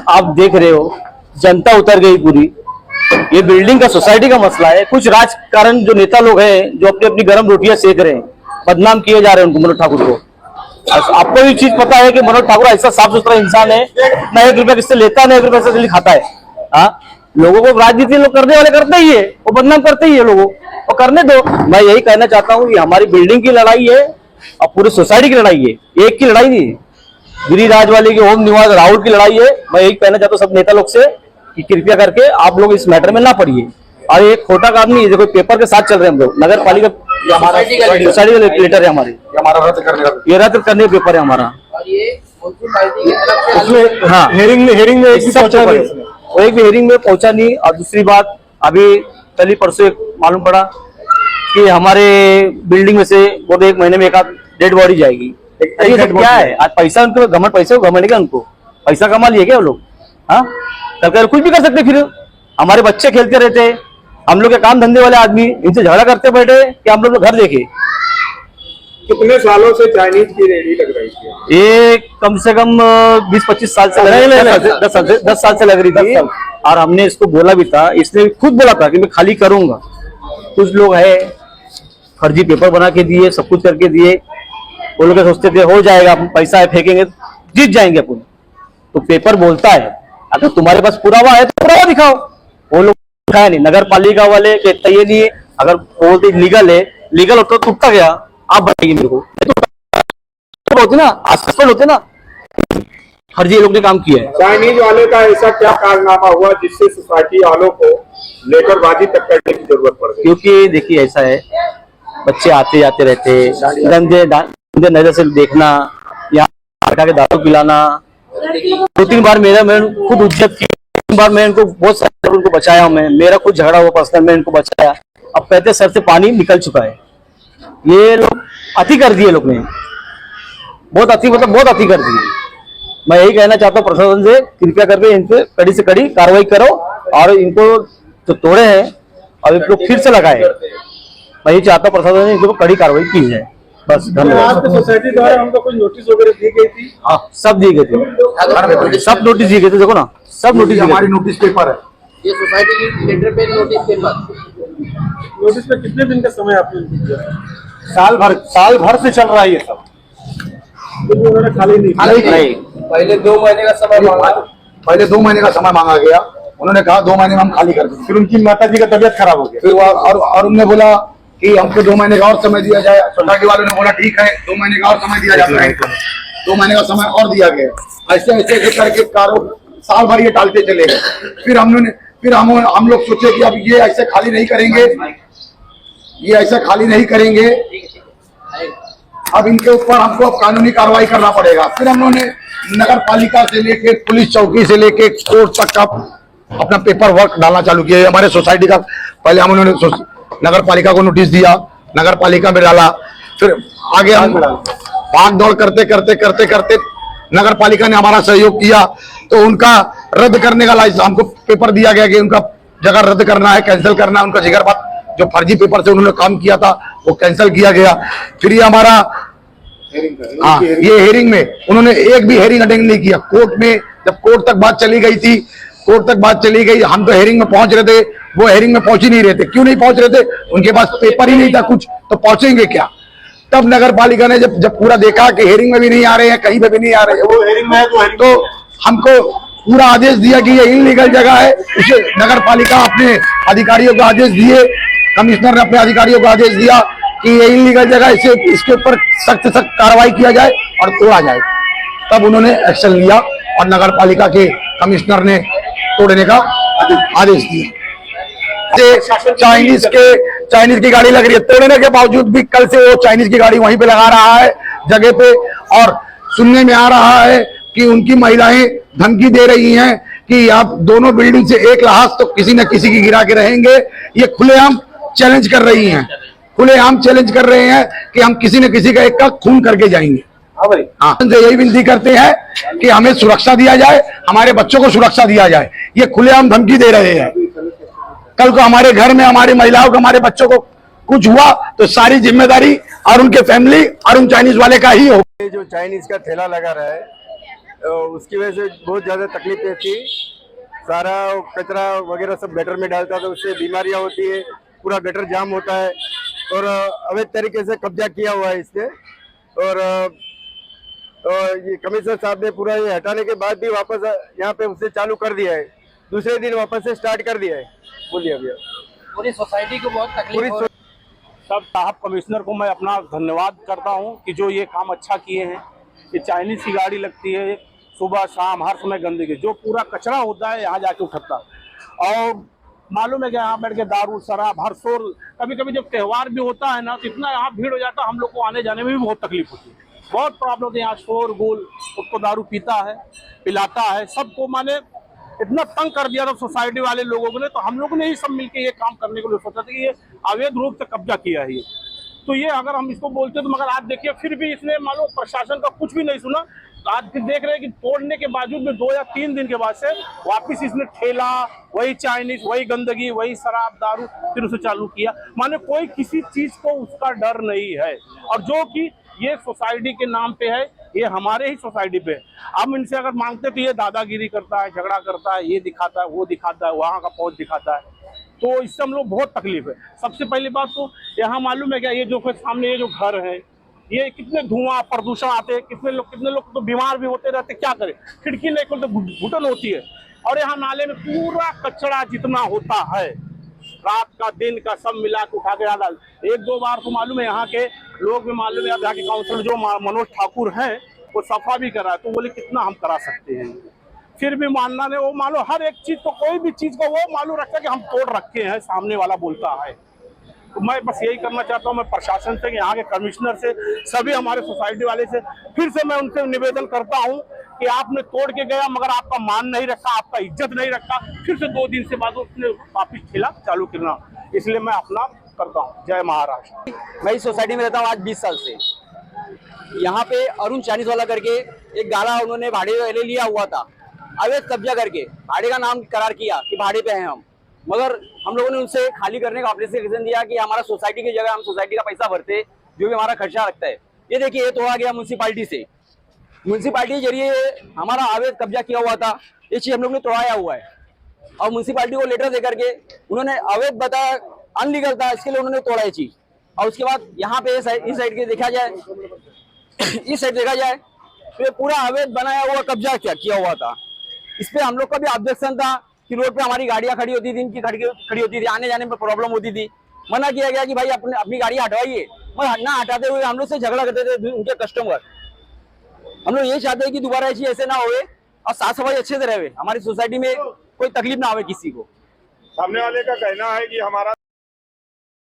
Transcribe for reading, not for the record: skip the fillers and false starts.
आप देख रहे हो, जनता उतर गई पूरी। ये बिल्डिंग का, सोसाइटी का मसला है। कुछ राजकारण जो नेता लोग हैं जो अपनी अपनी गर्म रोटियां सेक रहे हैं, बदनाम किए जा रहे हैं उनको, मनोज ठाकुर को। आपको ये चीज पता है कि मनोज ठाकुर ऐसा साफ सुथरा इंसान है, ना 1 रुपया किससे लेता है, ना 1 रुपया से खाता है। हाँ, लोगों को राजनीति लोग करने वाले करते ही है, वो बदनाम करते ही है लोगों को, करने दो। मैं यही कहना चाहता हूँ, ये हमारी बिल्डिंग की लड़ाई है और पूरी सोसाइटी की लड़ाई है, एक की लड़ाई नहीं है। गिरिराज वाले की, ओम निवास राहुल की लड़ाई है। मैं यही कहना चाहता हूँ सब नेता लोग से कि कृपया करके आप लोग इस मैटर में ना पड़िए। और ये खोटा काम नहीं है, देखो पेपर के साथ चल रहे हैं हम लोग। नगर पालिका सोसाइटी का लेटर है हमारे, हमारा रद्द करने का, ये रद्द करने का पेपर है हमारा। हाँ, हेयरिंग में एक भी हेयरिंग में पहुंचा नहीं। और दूसरी बात, अभी कल ही परसों मालूम पड़ा कि हमारे बिल्डिंग में से वो 1 महीने में एक डेड बॉडी जाएगी। ये सब क्या है? आज पैसा उनको घमंड, पैसे को घमंड, उनको पैसा कमा लिए क्या वो लोग? हाँ, सरकार कुछ भी कर सकते। फिर हमारे बच्चे खेलते रहते, हम लोग के काम धंधे वाले आदमी इनसे झगड़ा करते बैठे कि हम लोग घर देखे। कितने सालों से चाइनीज की रेडी लग रही थी? ये कम से कम 20-25 साल से लग रही थी, 10 साल से लग रही थी। और हमने इसको बोला भी था, इसने खुद बोला था कि मैं खाली करूंगा। कुछ लोग है फर्जी पेपर बना के दिए, सब कुछ करके दिए। वो लोग सोचते थे हो जाएगा, पैसा है फेंकेंगे जीत जाएंगे अपन। तो पेपर बोलता है, अगर तुम्हारे पास पुरावा है तो पुरावा दिखाओ। वो लोग दिखाया नहीं। नगर पालिका वाले कहते ये नहीं है, अगर बोलते लीगल है, लीगल होता तो टूटता गया, आप बताइए मेरे को। तो होते ना, आसपास होते ना, फर्जी ये लोग ने काम किया है। चाइनीज वाले का ऐसा क्या कारनामा हुआ जिससे सोसाइटी वालों को लेकर बाजी तक करने की जरूरत पड़ गई? क्योंकि देखिए ऐसा है, बच्चे आते जाते रहते, गंदे नजर से देखना, यहाँ बैठा के दारू पिलाना। 2-3 बार मैं खुद उज्जत की, 3 बार मैं इनको बहुत सारे उनको बचाया। मैं, मेरा खुद झगड़ा हुआ पर्सनल, मैं इनको बचाया। अब कहते सर से पानी निकल चुका है। ये लोग अति कर दिए, लोग ने बहुत अति, मतलब बहुत अति कर दिए। मैं यही कहना चाहता हूँ प्रशासन से, कृपया करके इन पे कड़ी से कड़ी कार्रवाई करो और इनको जो तोड़े हैं और इनको फिर से लगाए। मैं यही चाहता हूँ प्रशासन से इनको कड़ी कार्रवाई की जाए। बस, धन्यवाद। सोसाइटी द्वारा हमको कोई नोटिस वगैरह दी गई थी? हाँ, सब दी गई थी, सब नोटिस दी गई थी। देखो ना, सब नोटिस, हमारी नोटिस पेपर है। ये सोसाइटी की लेटर पे नोटिस पेपर। नोटिस पे कितने दिन का समय आपने दिया? साल भर से चल रहा है ये सब। तो उन्होंने खाली नहीं। पहले 2 महीने का समय मांगा। पहले 2 महीने का समय मांगा गया। उन्होंने कहा 2 महीने में हम खाली कर देंगे। फिर उनकी माता जी का तबियत खराब हो गया। फिर और उन्होंने बोला कि हमको 2 महीने का और समय दिया जाए। सोसाइटी वालों ने बोला ठीक है, 2 महीने का और समय दिया जाता है। 2 महीने का समय और दिया गया। ऐसे ऐसे करके साल भर ये टालते चले गए। फिर हम लोग सोचे कि अब ये ऐसे खाली नहीं करेंगे, ये ऐसे खाली नहीं करेंगे, अब इनके ऊपर हमको अब कानूनी कार्रवाई करना पड़ेगा। फिर हम लोगों ने नगर पालिका से लेके पुलिस चौकी से लेके कोर्ट तक का अपना पेपर वर्क डालना चालू किया। हमारे सोसाइटी का पहले हम उन्होंने नगर पालिका को नोटिस दिया, नगर पालिका में डाला, फिर आगे हम भाग दौड़ करते करते करते करते नगर पालिका ने हमारा सहयोग किया तो उनका रद्द करने का लाइसेंस हमको पेपर दिया गया कि उनका जगह रद्द करना है, कैंसिल करना है। उनका जिगर बात जो फर्जी पेपर से उन्होंने काम किया था वो कैंसिल किया गया। फिर ये हमारा हाँ, ये हेयरिंग में उन्होंने एक भी हेयरिंग अटेंड नहीं किया। कोर्ट में जब कोर्ट तक बात चली गई थी, कोर्ट तक बात चली गई, हम तो हेयरिंग में पहुंच रहे थे, वो हेयरिंग में पहुंच ही नहीं रहे थे। क्यों नहीं पहुंच रहे थे? उनके पास पेपर ही नहीं था कुछ, तो पहुंचेंगे क्या? तब नगर पालिका ने जब पूरा देखा कि हेयरिंग में भी नहीं आ रहे हैं, कहीं पे भी नहीं आ रहे हैं, वो हेयरिंग में है तो हमको पूरा आदेश दिया कि ये इनलीगल जगह है। उसे नगर पालिका अपने अधिकारियों को आदेश दिए, कमिश्नर ने अपने अधिकारियों को आदेश दिया कि ये इनलीगल जगह, इसे इसके ऊपर सख्त सख्त कार्रवाई किया जाए और तोड़ा जाए। तब उन्होंने एक्शन लिया और नगर पालिका के कमिश्नर ने तोड़ने का आदेश दिया। चाइनीज की गाड़ी लग रही है, तोड़ने के बावजूद भी कल से वो चाइनीज की गाड़ी वहीं पे लगा रहा है जगह पे। और सुनने में आ रहा है कि उनकी महिलाएं धमकी दे रही हैं कि आप दोनों बिल्डिंग से एक लहास तो किसी न किसी की गिरा के रहेंगे। ये खुलेआम चैलेंज कर रही हैं, खुलेआम चैलेंज कर रहे हैं कि हम किसी न किसी का एक का खून करके जाएंगे। हाँ, यही विनती करते हैं कि हमें सुरक्षा दिया जाए, हमारे बच्चों को सुरक्षा दिया जाए। ये खुलेआम धमकी दे रहे हैं। कल को हमारे घर में हमारी महिलाओं को, हमारे बच्चों को कुछ हुआ तो सारी जिम्मेदारी और उनके फैमिली और उन चाइनीज वाले का ही हो। जो चाइनीज का ठेला लगा रहा है उसकी वजह से बहुत ज़्यादा तकलीफें थी। सारा कचरा वगैरह सब गटर में डालता था, उससे बीमारियां होती है, पूरा गटर जाम होता है और अवैध तरीके से कब्जा किया हुआ है इसने। और ये कमिश्नर साहब ने पूरा ये हटाने के बाद भी वापस यहाँ पे उसे चालू कर दिया है, दूसरे दिन वापस से स्टार्ट कर दिया है। बोलिए भैया। पूरी सोसाइटी को बहुत तकलीफ हो। सब साहब कमिश्नर को मैं अपना धन्यवाद करता हूं कि जो ये काम अच्छा किए हैं। ये चाइनीज की गाड़ी लगती है सुबह शाम हर समय गंदगी, जो पूरा कचरा होता है यहाँ जाके उठता। और मालूम है कि यहाँ बैठ के दारू शराब हर शोर, कभी कभी जब त्यौहार भी होता है ना तो इतना यहाँ भीड़ हो जाता है, हम लोग को आने जाने में भी बहुत तकलीफ होती है, बहुत प्रॉब्लम होती है। यहाँ शोर गुल, उसको दारू पीता है, पिलाता है, सबको माने इतना तंग कर दिया था सोसाइटी वाले लोगों ने। तो हम लोगों ने ही सब मिलकर ये काम करने के लिए सोचा था कि ये अवैध रूप से कब्जा किया है ये। तो ये अगर हम इसको बोलते तो मगर आज देखिए फिर भी इसने मान लो प्रशासन का कुछ भी नहीं सुना। तो आज फिर देख रहे हैं कि तोड़ने के बावजूद में 2 या 3 दिन के बाद से वापस इसने ठेला, वही चाइनीज, वही गंदगी, वही शराब दारू फिर उसे चालू किया। माने कोई किसी चीज को उसका डर नहीं है। और जो कि ये सोसाइटी के नाम पे है, ये हमारे ही सोसाइटी पे है। हम इनसे अगर मांगते तो ये दादागिरी करता है, झगड़ा करता है, ये दिखाता है, वो दिखाता है, वहाँ का पहुंच दिखाता है। तो इससे हम लोग बहुत तकलीफ है। सबसे पहली बात तो यहाँ मालूम है क्या, ये जो सामने ये जो घर है, ये कितने धुआं प्रदूषण आते हैं, कितने लोग तो बीमार भी होते रहते, क्या करें, खिड़की नहीं खोलते घुटन होती है। और यहाँ नाले में पूरा कचरा जितना होता है, रात का दिन का सब मिला के उठा के डाल। 1-2 बार तो मालूम है यहाँ के लोग भी मालूम है, यहाँ के काउंसलर जो मनोज ठाकुर हैं वो सफा भी करा है। तो बोले कितना हम करा सकते हैं, फिर भी मानना नहीं। वो मानो हर एक चीज को, कोई भी चीज को वो मालूम रखता है कि हम तोड़ रखे हैं, सामने वाला बोलता है। तो मैं बस यही करना चाहता हूँ, मैं प्रशासन से, यहाँ के कमिश्नर से, सभी हमारे सोसाइटी वाले से फिर से मैं उनसे निवेदन करता हूँ कि आपने तोड़ के गया मगर आपका मान नहीं रखा, आपका इज्जत नहीं रखा, फिर से 2 दिन से बाद उसने वापिस ठेला चालू करना। इसलिए मैं अपना करता हूँ। जय महाराष्ट्र। मैं इस सोसाइटी में रहता हूँ आज 20 साल से। यहाँ पे अरुण चाइनीज वाला करके एक गाला उन्होंने भाड़े ले लिया हुआ था, अवैध कब्जा करके भाड़े का नाम करार किया कि भाड़े पे हैं हम। मगर हम लोगों ने उनसे खाली करने का एप्लीकेशन दिया कि हमारा सोसाइटी की जगह हम सोसाइटी का पैसा भरते, जो भी हमारा खर्चा लगता है। ये देखिए, ये तोड़ा गया म्यूनसिपालिटी से, म्यूनसिपालिटी के जरिए हमारा अवैध कब्जा किया हुआ था, ये चीज हम लोग ने तोड़ाया हुआ है। और म्यूनसिपालिटी को लेटर दे करके उन्होंने अवैध बताया, अनलीगल था, इसके लिए उन्होंने तोड़ा ये चीज। और उसके बाद यहाँ पे इस साइड के देखा जाए, इस साइड देखा जाए तो ये पूरा अवैध बनाया हुआ कब्जा किया हुआ था। इस पे हम लोग का भी ऑब्जेक्शन था कि रोड पे हमारी गाड़ियां खड़ी होती थी, इनकी खड़ी होती थी, आने जाने में प्रॉब्लम होती थी। मना किया गया कि भाई अपनी गाड़ी हटवाइए, मगर ना हटाते हुए हम लोग से झगड़ा करते थे उनके कस्टमर। हम लोग यही चाहते हैं कि दोबारा ऐसे ना होए और साफ सफाई अच्छे से रहे, हमारी सोसाइटी में कोई तकलीफ ना आवे किसी को। सामने वाले का कहना है कि हमारा